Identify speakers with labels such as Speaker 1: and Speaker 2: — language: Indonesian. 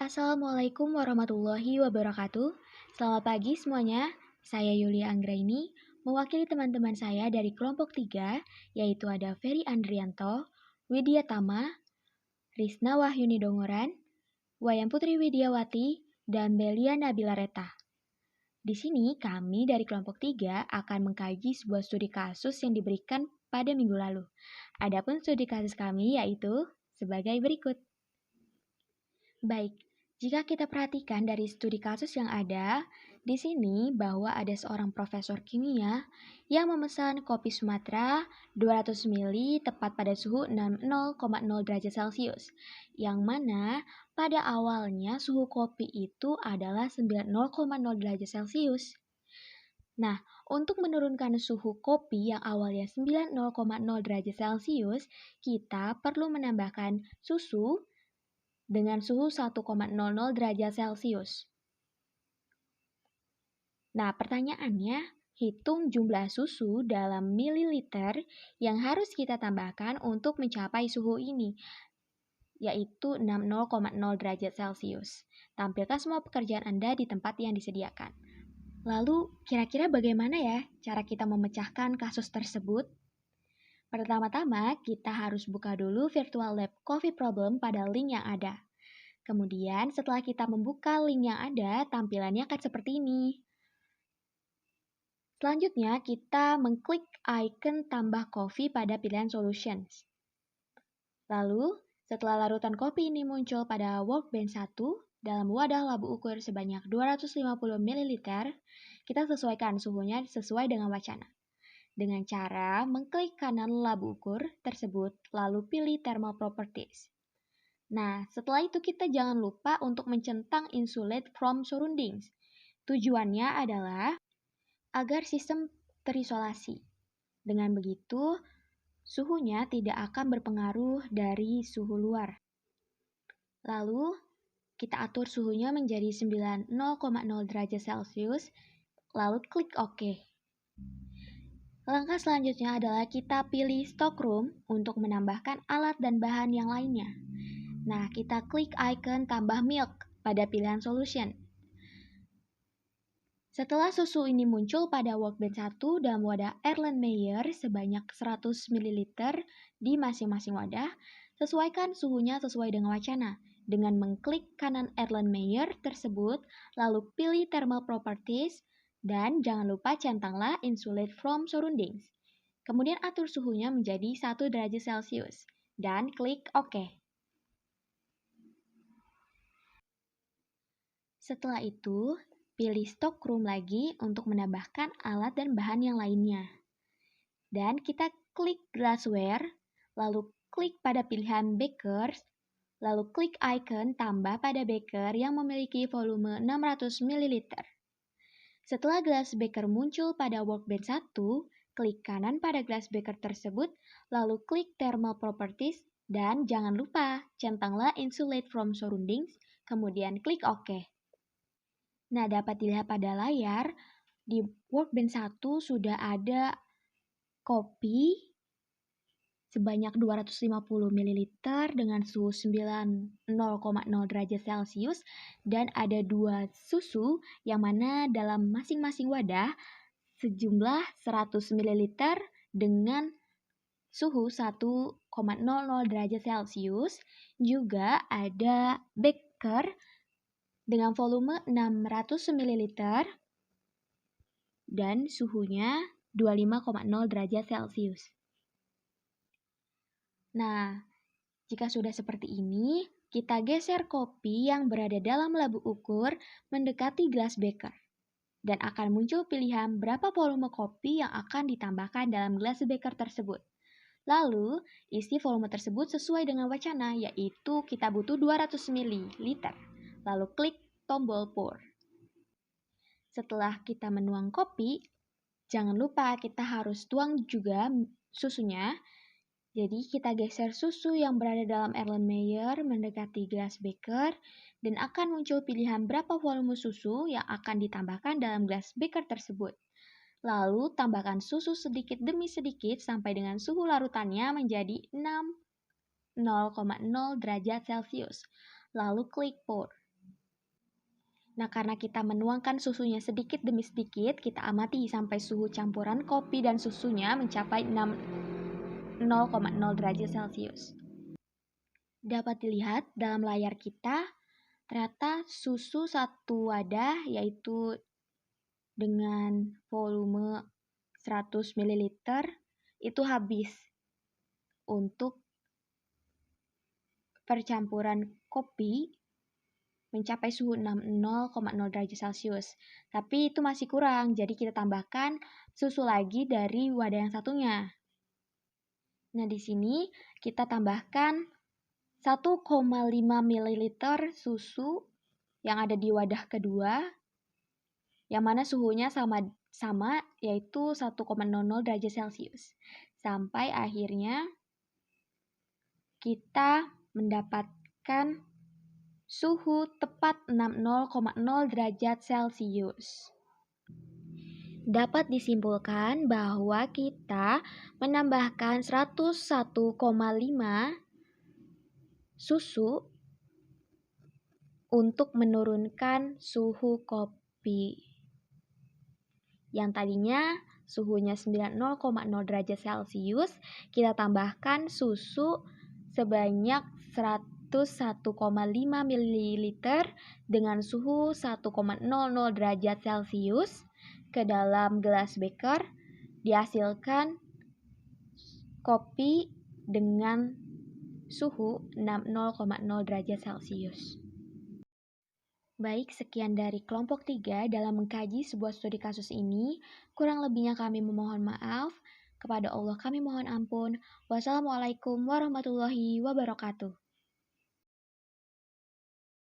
Speaker 1: Assalamualaikum warahmatullahi wabarakatuh. Selamat pagi semuanya. Saya Yulia Anggraini, mewakili teman-teman saya dari kelompok 3, yaitu ada Ferry Andrianto, Widya Tama, Risna Wahyuni Dongoran, Wayan Putri Widiawati, dan Belia Nabila Reta. Di sini kami dari kelompok 3 akan mengkaji sebuah studi kasus yang diberikan pada minggu lalu. Adapun studi kasus kami yaitu sebagai berikut. Baik, jika kita perhatikan dari studi kasus yang ada, di sini bahwa ada seorang profesor kimia yang memesan kopi Sumatera 200 ml tepat pada suhu 60,0 derajat Celcius, yang mana pada awalnya suhu kopi itu adalah 90,0 derajat Celcius. Nah, untuk menurunkan suhu kopi yang awalnya 90,0 derajat Celcius, kita perlu menambahkan susu dengan suhu 1,00 derajat Celcius. Nah, pertanyaannya, hitung jumlah susu dalam mililiter yang harus kita tambahkan untuk mencapai suhu ini, yaitu 60,0 derajat Celcius. Tampilkan semua pekerjaan Anda di tempat yang disediakan. Lalu, kira-kira bagaimana ya cara kita memecahkan kasus tersebut? Pertama-tama, kita harus buka dulu virtual lab coffee problem pada link yang ada. Kemudian setelah kita membuka link yang ada, tampilannya akan seperti ini. Selanjutnya, kita mengklik icon tambah kopi pada pilihan Solutions. Lalu, setelah larutan kopi ini muncul pada workbench 1 dalam wadah labu ukur sebanyak 250 ml, kita sesuaikan suhunya sesuai dengan wacana. Dengan cara mengklik kanan labu ukur tersebut, lalu pilih Thermal Properties. Nah, setelah itu kita jangan lupa untuk mencentang insulate from surroundings. Tujuannya adalah agar sistem terisolasi. Dengan begitu, suhunya tidak akan berpengaruh dari suhu luar. Lalu, kita atur suhunya menjadi 90,0 derajat Celcius, lalu klik OK. Langkah selanjutnya adalah kita pilih stockroom untuk menambahkan alat dan bahan yang lainnya. Nah, kita klik icon tambah milk pada pilihan solution. Setelah susu ini muncul pada workbench 1 dalam wadah Erlenmeyer sebanyak 100 ml di masing-masing wadah, sesuaikan suhunya sesuai dengan wacana dengan mengklik kanan Erlenmeyer tersebut, lalu pilih Thermal Properties, dan jangan lupa centanglah Insulate from Surroundings. Kemudian atur suhunya menjadi 1 derajat Celcius, dan klik OK. Setelah itu, pilih stockroom lagi untuk menambahkan alat dan bahan yang lainnya. Dan kita klik glassware, lalu klik pada pilihan bakers, lalu klik icon tambah pada beker yang memiliki volume 600 ml. Setelah glass beker muncul pada workbench 1, klik kanan pada glass beker tersebut, lalu klik thermal properties, dan jangan lupa centanglah insulate from surroundings, kemudian klik OK. Nah, dapat dilihat pada layar, di workbench 1 sudah ada kopi sebanyak 250 ml dengan suhu 90,0 derajat Celcius dan ada 2 susu yang mana dalam masing-masing wadah sejumlah 100 ml dengan suhu 1,00 derajat Celcius. Juga ada beker dengan volume 600 ml dan suhunya 25,0 derajat Celcius. Nah, jika sudah seperti ini, kita geser kopi yang berada dalam labu ukur mendekati glass beker. Dan akan muncul pilihan berapa volume kopi yang akan ditambahkan dalam glass beker tersebut. Lalu, isi volume tersebut sesuai dengan wacana, yaitu kita butuh 200 ml. Lalu klik tombol pour. Setelah kita menuang kopi, jangan lupa kita harus tuang juga susunya. Jadi kita geser susu yang berada dalam Erlenmeyer mendekati glass beker dan akan muncul pilihan berapa volume susu yang akan ditambahkan dalam glass beker tersebut. Lalu tambahkan susu sedikit demi sedikit sampai dengan suhu larutannya menjadi 0,0 derajat Celcius. Lalu klik pour. Nah, karena kita menuangkan susunya sedikit demi sedikit, kita amati sampai suhu campuran kopi dan susunya mencapai 0,0 derajat Celcius. Dapat dilihat dalam layar kita, ternyata susu satu wadah yaitu dengan volume 100 ml itu habis untuk percampuran kopi mencapai suhu 0,0 derajat Celcius. Tapi itu masih kurang, jadi kita tambahkan susu lagi dari wadah yang satunya. Nah, di sini kita tambahkan 1,5 ml susu yang ada di wadah kedua, yang mana suhunya sama yaitu 1,00 derajat Celcius. Sampai akhirnya kita mendapatkan suhu tepat 60,0 derajat Celcius. Dapat disimpulkan bahwa kita menambahkan 101,5 susu untuk menurunkan suhu kopi. Yang tadinya suhunya 90,0 derajat Celcius, kita tambahkan susu sebanyak 101,5 ml dengan suhu 1,00 derajat Celcius ke dalam gelas beker, dihasilkan kopi dengan suhu 60,0 derajat Celcius. Baik, sekian dari kelompok 3 dalam mengkaji sebuah studi kasus ini. Kurang lebihnya kami memohon maaf. Kepada Allah kami mohon ampun. Wassalamualaikum warahmatullahi wabarakatuh.